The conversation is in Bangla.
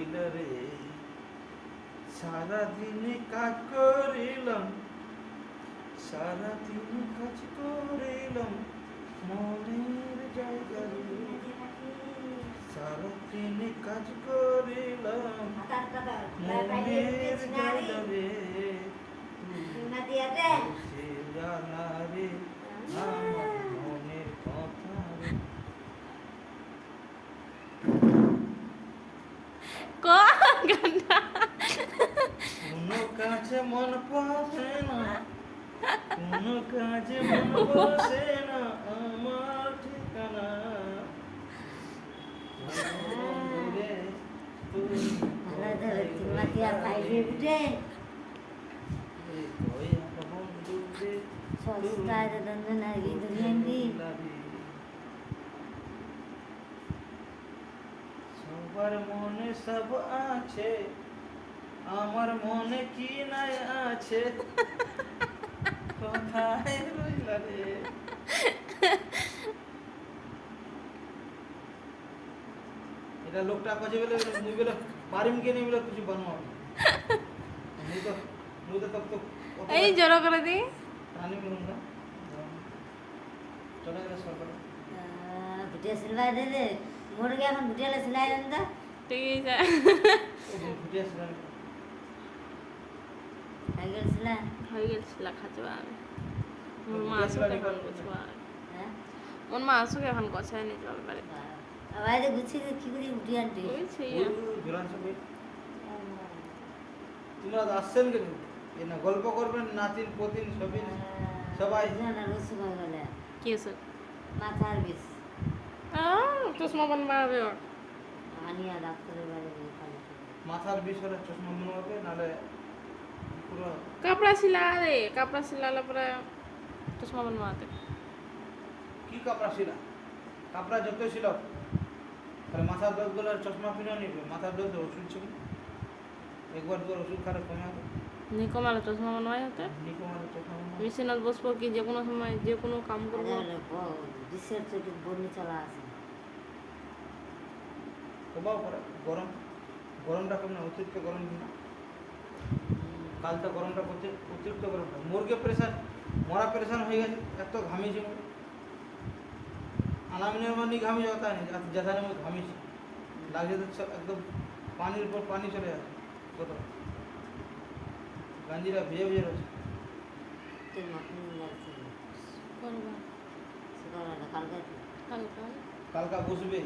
রইল রে, সারাদিন কাজ করিলাম, সারাদিন কাজ করিলাম মনের জায়গা রে, সারাদিন কাজ করিলাম মনের জায়গা রে, সে জানা রে আমার মনের কথা রে। কোনো কাজে মন বসে না, কোনো কাজে মন বসে না আমার ঠিকানা, বন্ধুরে তুই সবার মনে সব আছে, আমার মনে কি নাই আছে, কোথায় রইলা রে। এটা লোকটা কাছে বলে মুই বলে পারিম কে নি বলে কিছু বানাও মুই তো তো এই জড়ো করে দি রানী করুন না চলে গেলে সরকার ভিডিও সিলভাই দে দে মোর গে এখন ভিডিও সিলাই দেন দা ঠিক আছে ভিডিও সিলাই হয়ে গেল সিলাই হয়ে গেছিল খাচ্বা আমি মোর মা আসুক এখন গোছবা হ্যাঁ মোর মা আসুক এখন গোছায় নি চল পারে আবার যে গুছি কি করে উঠি আনটি ওই সেই জোরান সব তোমরা আসছেন কেন এ না গল্প করবেন নাতিন পতিন সবই সবাই না রসু গলে কি আছে মাথার বিষ চশমা বানবাবে আনিয়া ডাক্তারের বাড়ি গিয়ে খালি মাথার বিষয়ে চশমা মনে হবে নালে পুরো কাপড়া সিলা রে কাপড়া সিলালে পরে চশমা বানবাতে কি কাপড়া ছিল কাপড়া যত ছিল তাহলে মাথার দোষ গুলো চশমা কিনে নিবে মাথার দোষ ওষুধ ছিল একবার দুবার ওষুধ খারাপ কমে হবে নি কমালে চশমা বানবাই হতে নিকমার চশমা মেশিনত বসবো কি যে কোনো সময় যে কোনো কাম করবো বিষের চোটে বন্যি চলা আছে কমাও করে গরম গরমটা কম না অতিরিক্ত গরম না কালটা গরমটা করছে অতিরিক্ত গরমটা মুরগে প্রেশার মরা প্রেশার হয়ে গেছে এত ঘামিয়েছে আনামিনের মানে ঘামি যাওয়া নেই যেখানে আমি ঘামিয়েছি লাগছে তো একদম পানির উপর পানি চলে যাচ্ছে কত গাঞ্জিরা ভিজে ভিজে রয়েছে তুই মাখন লাগছে করবা সকালবেলা কালকে কালকা কালকা বসবে